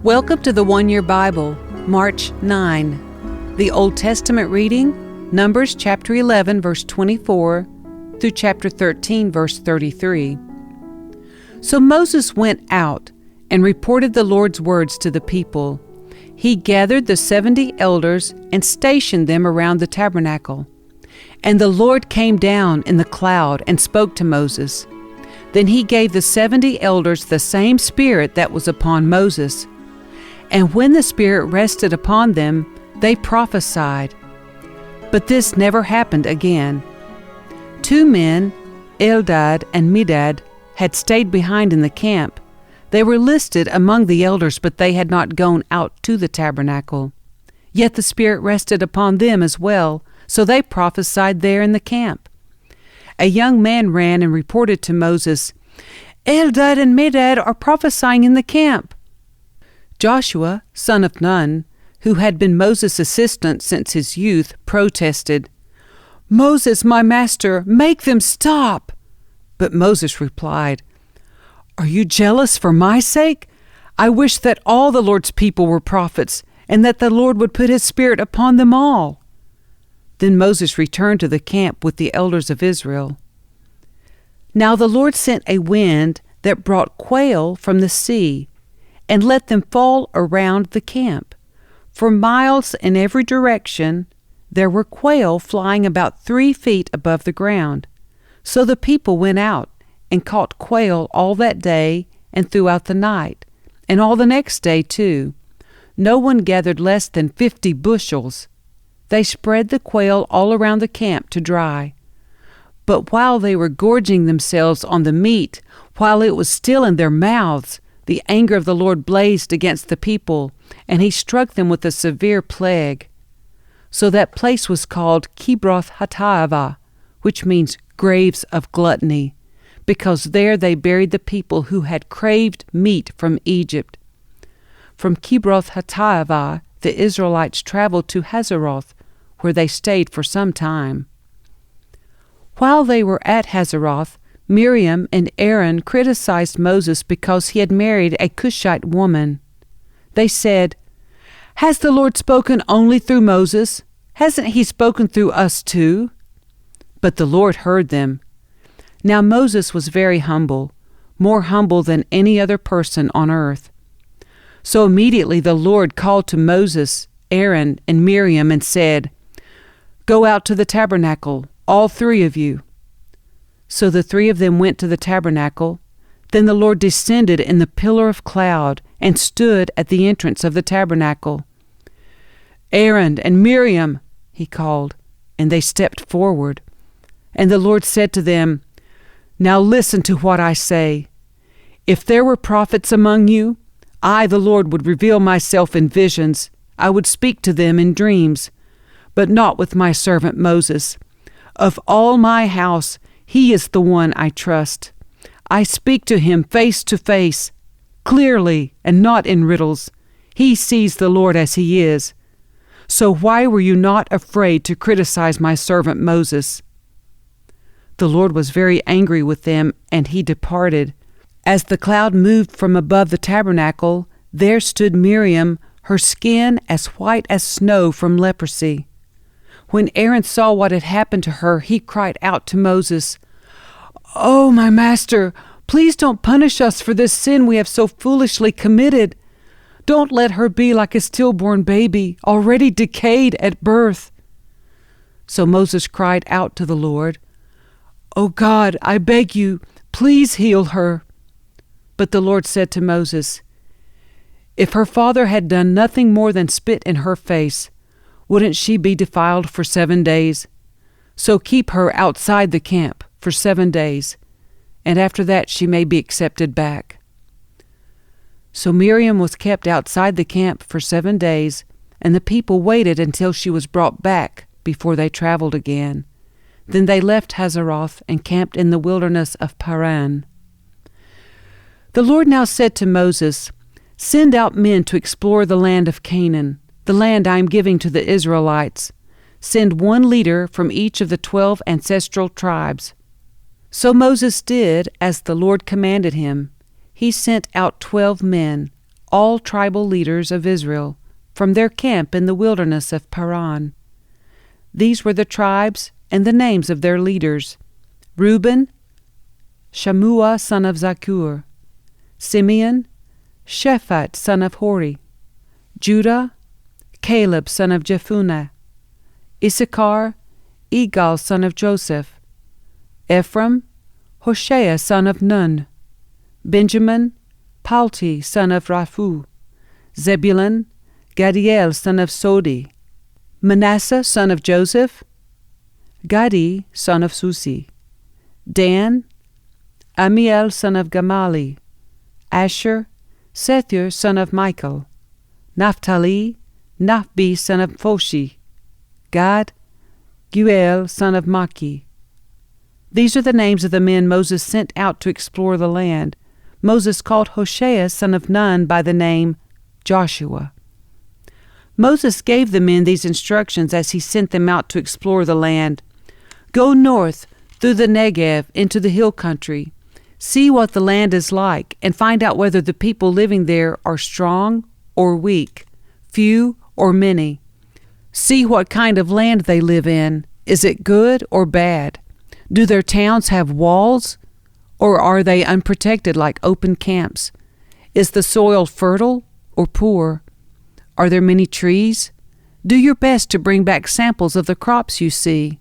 Welcome to the One Year Bible, March 9. The Old Testament reading, Numbers chapter 11, verse 24, through chapter 13, verse 33. So Moses went out and reported the Lord's words to the people. He gathered the 70 elders and stationed them around the tabernacle. And the Lord came down in the cloud and spoke to Moses. Then he gave the 70 elders the same spirit that was upon Moses. And when the Spirit rested upon them, they prophesied. But this never happened again. 2 men, Eldad and Medad, had stayed behind in the camp. They were listed among the elders, but they had not gone out to the tabernacle. Yet the Spirit rested upon them as well, so they prophesied there in the camp. A young man ran and reported to Moses, "Eldad and Medad are prophesying in the camp." Joshua, son of Nun, who had been Moses' assistant since his youth, protested, "Moses, my master, make them stop." But Moses replied, "Are you jealous for my sake? I wish that all the Lord's people were prophets, and that the Lord would put his Spirit upon them all." Then Moses returned to the camp with the elders of Israel. Now the Lord sent a wind that brought quail from the sea, and let them fall around the camp. For miles in every direction there were quail flying about 3 feet above the ground. So the people went out and caught quail all that day and throughout the night, and all the next day too. No one gathered less than 50 bushels. They spread the quail all around the camp to dry. But while they were gorging themselves on the meat, while it was still in their mouths, the anger of the Lord blazed against the people, and he struck them with a severe plague. So that place was called Kibroth-Hattaavah, which means graves of gluttony, because there they buried the people who had craved meat from Egypt. From Kibroth-Hattaavah, the Israelites traveled to Hazeroth, where they stayed for some time. While they were at Hazeroth, Miriam and Aaron criticized Moses because he had married a Cushite woman. They said, "Has the Lord spoken only through Moses? Hasn't he spoken through us too?" But the Lord heard them. Now Moses was very humble, more humble than any other person on earth. So immediately the Lord called to Moses, Aaron, and Miriam and said, "Go out to the tabernacle, all 3 of you." So the 3 of them went to the tabernacle. Then the Lord descended in the pillar of cloud and stood at the entrance of the tabernacle. "Aaron and Miriam," he called, and they stepped forward. And the Lord said to them, "Now listen to what I say. If there were prophets among you, I, the Lord, would reveal myself in visions. I would speak to them in dreams, but not with my servant Moses. Of all my house, he is the one I trust. I speak to him face to face, clearly and not in riddles. He sees the Lord as he is. So why were you not afraid to criticize my servant Moses?" The Lord was very angry with them, and he departed. As the cloud moved from above the tabernacle, there stood Miriam, her skin as white as snow from leprosy. When Aaron saw what had happened to her, he cried out to Moses, "Oh, my master, please don't punish us for this sin we have so foolishly committed. Don't let her be like a stillborn baby, already decayed at birth." So Moses cried out to the Lord, "Oh God, I beg you, please heal her." But the Lord said to Moses, "If her father had done nothing more than spit in her face, wouldn't she be defiled for 7 days? So keep her outside the camp for 7 days, and after that she may be accepted back." So Miriam was kept outside the camp for 7 days, and the people waited until she was brought back before they traveled again. Then they left Hazeroth and camped in the wilderness of Paran. The Lord now said to Moses, "Send out men to explore the land of Canaan, the land I am giving to the Israelites. Send 1 leader from each of the 12 ancestral tribes." So Moses did as the Lord commanded him. He sent out 12 men, all tribal leaders of Israel, from their camp in the wilderness of Paran. These were the tribes and the names of their leaders: Reuben, Shammua son of Zakur; Simeon, Shaphat son of Hori; Judah, Caleb son of Jephunneh; Issachar, Igal son of Joseph; Ephraim, Hoshea son of Nun; Benjamin, Palti son of Raphu; Zebulun, Gadiel son of Sodi; Manasseh son of Joseph; Gadi son of Susi; Dan, Amiel son of Gamali; Asher, Sethur son of Michael; Naphtali, Nahbi son of Foshi; Gad, Guel son of Maki. These are the names of the men Moses sent out to explore the land. Moses called Hoshea son of Nun by the name Joshua. Moses gave the men these instructions as he sent them out to explore the land. Go north through the Negev into the hill country. See what the land is like, and find out whether the people living there are strong or weak, few or many. See what kind of land they live in. Is it good or bad? Do their towns have walls, or are they unprotected like open camps? Is the soil fertile or poor? Are there many trees? Do your best to bring back samples of the crops you see.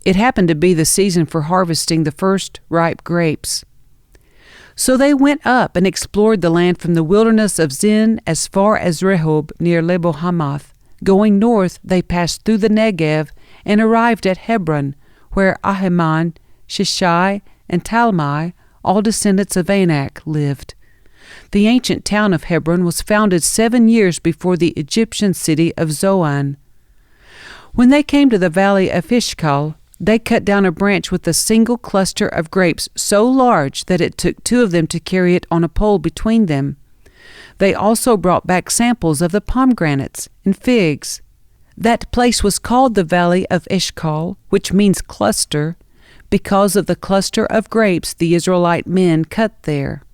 It happened to be the season for harvesting the first ripe grapes. So they went up and explored the land from the wilderness of Zin as far as Rehob near Lebo-Hamath. Going north, they passed through the Negev and arrived at Hebron, where Ahiman, Shishai, and Talmai, all descendants of Anak, lived. The ancient town of Hebron was founded 7 years before the Egyptian city of Zoan. When they came to the valley of Eshcol, they cut down a branch with a single cluster of grapes so large that it took 2 of them to carry it on a pole between them. They also brought back samples of the pomegranates and figs. That place was called the Valley of Eshcol, which means cluster, because of the cluster of grapes the Israelite men cut there.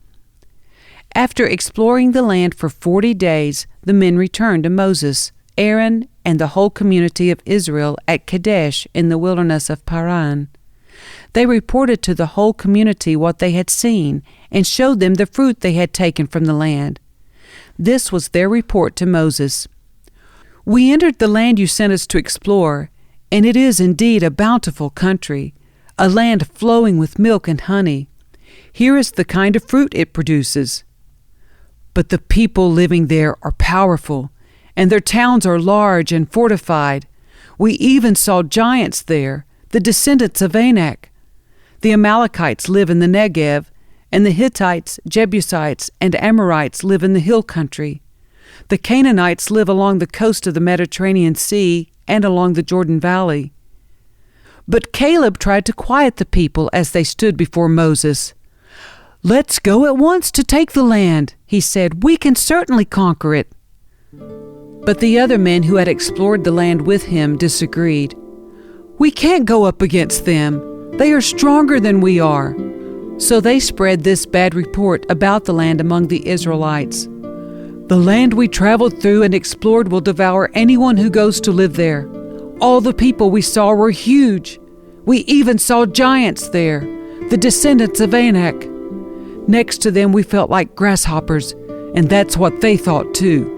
After exploring the land for 40 days, the men returned to Moses, Aaron, and the whole community of Israel at Kadesh in the wilderness of Paran. They reported to the whole community what they had seen and showed them the fruit they had taken from the land. This was their report to Moses. We entered the land you sent us to explore, and it is indeed a bountiful country, a land flowing with milk and honey. Here is the kind of fruit it produces. But the people living there are powerful, and their towns are large and fortified. We even saw giants there, the descendants of Anak. The Amalekites live in the Negev, and the Hittites, Jebusites, and Amorites live in the hill country. The Canaanites live along the coast of the Mediterranean Sea and along the Jordan Valley. But Caleb tried to quiet the people as they stood before Moses. "Let's go at once to take the land," he said. "We can certainly conquer it." But the other men who had explored the land with him disagreed. "We can't go up against them. They are stronger than we are." So they spread this bad report about the land among the Israelites. "The land we traveled through and explored will devour anyone who goes to live there. All the people we saw were huge. We even saw giants there, the descendants of Anak. Next to them we felt like grasshoppers, and that's what they thought too."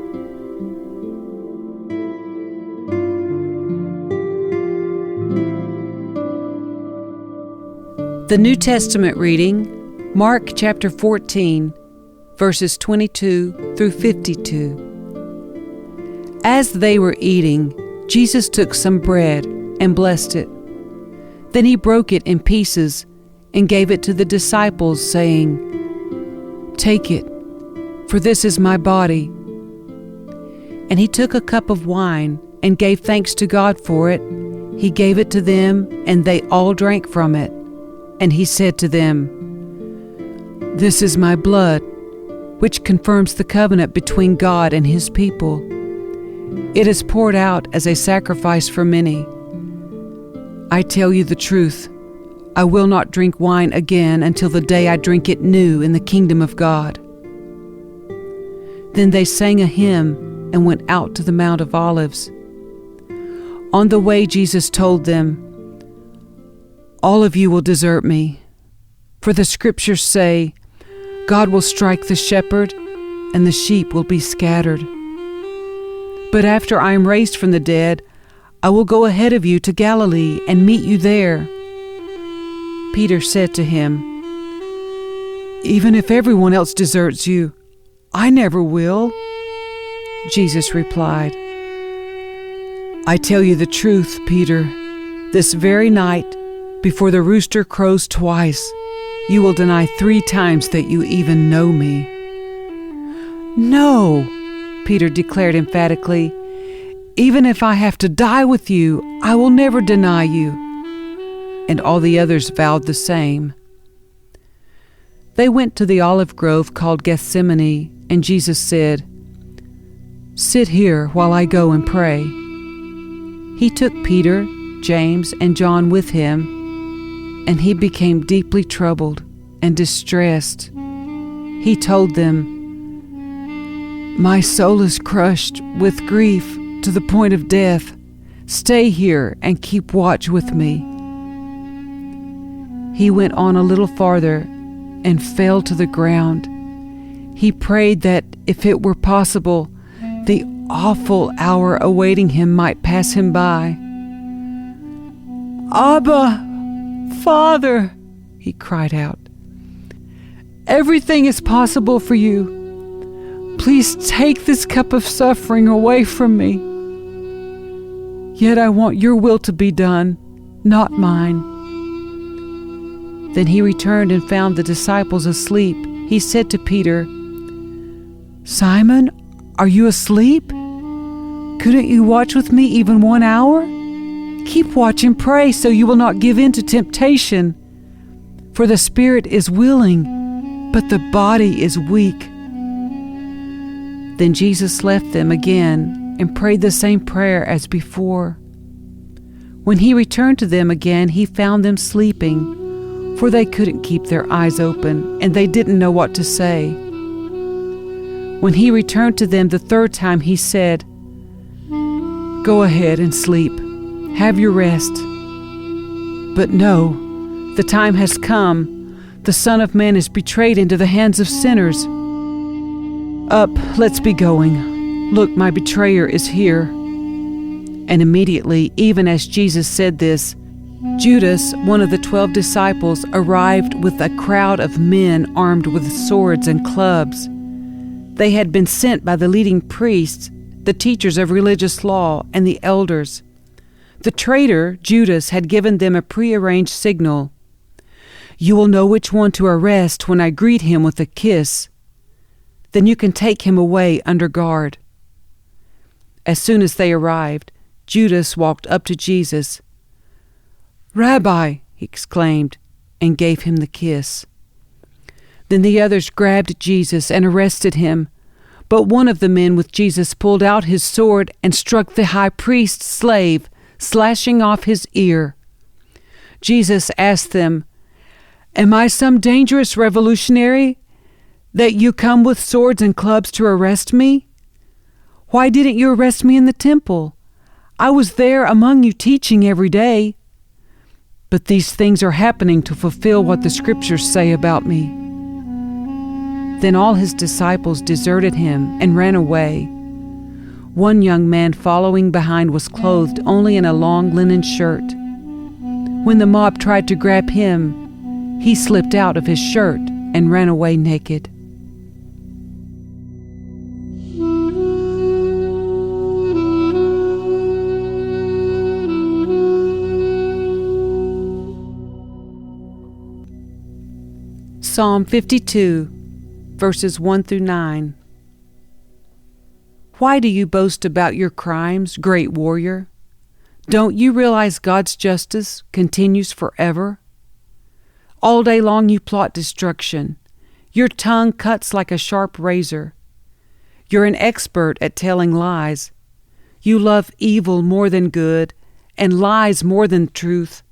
The New Testament reading, Mark chapter 14, verses 22 through 52. As they were eating, Jesus took some bread and blessed it. Then he broke it in pieces and gave it to the disciples, saying, "Take it, for this is my body." And he took a cup of wine and gave thanks to God for it. He gave it to them, and they all drank from it. And he said to them, "This is my blood, which confirms the covenant between God and his people. It is poured out as a sacrifice for many. I tell you the truth, I will not drink wine again until the day I drink it new in the kingdom of God." Then they sang a hymn and went out to the Mount of Olives. On the way, Jesus told them, "All of you will desert me, for the scriptures say, God will strike the shepherd, and the sheep will be scattered. But after I am raised from the dead, I will go ahead of you to Galilee and meet you there." Peter said to him, "Even if everyone else deserts you, I never will." Jesus replied, "I tell you the truth, Peter, this very night, before the rooster crows twice, you will deny 3 times that you even know me." "No," Peter declared emphatically, "even if I have to die with you, I will never deny you." And all the others vowed the same. They went to the olive grove called Gethsemane, and Jesus said, "Sit here while I go and pray." He took Peter, James, and John with him, and he became deeply troubled and distressed. He told them, "My soul is crushed with grief to the point of death. Stay here and keep watch with me." He went on a little farther and fell to the ground. He prayed that, if it were possible, the awful hour awaiting him might pass him by. "Abba, Father," he cried out, "everything is possible for you. Please take this cup of suffering away from me. Yet I want your will to be done, not mine." Then he returned and found the disciples asleep. He said to Peter, "Simon, are you asleep? Couldn't you watch with me even 1 hour? Keep watch and pray so you will not give in to temptation. For the spirit is willing, but the body is weak." Then Jesus left them again and prayed the same prayer as before. When he returned to them again, he found them sleeping, for they couldn't keep their eyes open, and they didn't know what to say. When he returned to them the 3rd time, he said, "Go ahead and sleep. Have your rest. But no, the time has come. The Son of Man is betrayed into the hands of sinners. Up, let's be going. Look, my betrayer is here." And immediately, even as Jesus said this, Judas, one of the 12 disciples, arrived with a crowd of men armed with swords and clubs. They had been sent by the leading priests, the teachers of religious law, and the elders. The traitor, Judas, had given them a prearranged signal. "You will know which one to arrest when I greet him with a kiss. Then you can take him away under guard." As soon as they arrived, Judas walked up to Jesus. "Rabbi," he exclaimed, and gave him the kiss. Then the others grabbed Jesus and arrested him. But one of the men with Jesus pulled out his sword and struck the high priest's slave, slashing off his ear. Jesus asked them, "Am I some dangerous revolutionary that you come with swords and clubs to arrest me? Why didn't you arrest me in the temple? I was there among you teaching every day. But these things are happening to fulfill what the scriptures say about me." Then all his disciples deserted him and ran away. One young man following behind was clothed only in a long linen shirt. When the mob tried to grab him, he slipped out of his shirt and ran away naked. Psalm 52, verses 1 through 9. Why do you boast about your crimes, great warrior? Don't you realize God's justice continues forever? All day long you plot destruction. Your tongue cuts like a sharp razor. You're an expert at telling lies. You love evil more than good, and lies more than truth.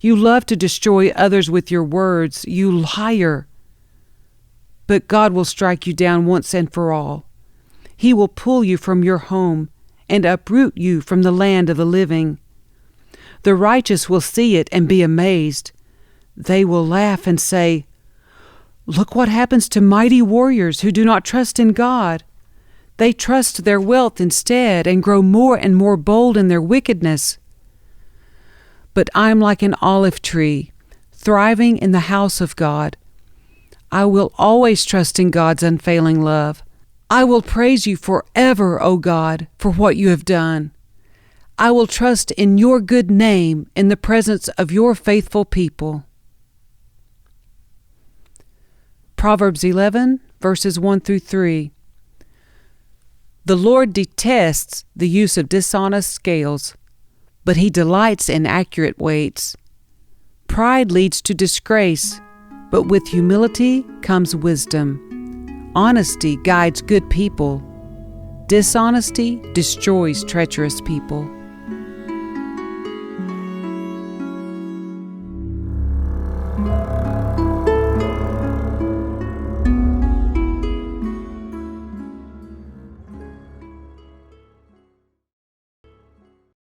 You love to destroy others with your words, you liar. But God will strike you down once and for all. He will pull you from your home and uproot you from the land of the living. The righteous will see it and be amazed. They will laugh and say, "Look what happens to mighty warriors who do not trust in God. They trust their wealth instead and grow more and more bold in their wickedness." But I'm like an olive tree, thriving in the house of God. I will always trust in God's unfailing love. I will praise you forever, O God, for what you have done. I will trust in your good name in the presence of your faithful people. Proverbs 11, verses 1 through 3. The Lord detests the use of dishonest scales, but he delights in accurate weights. Pride leads to disgrace, but with humility comes wisdom. Honesty guides good people. Dishonesty destroys treacherous people.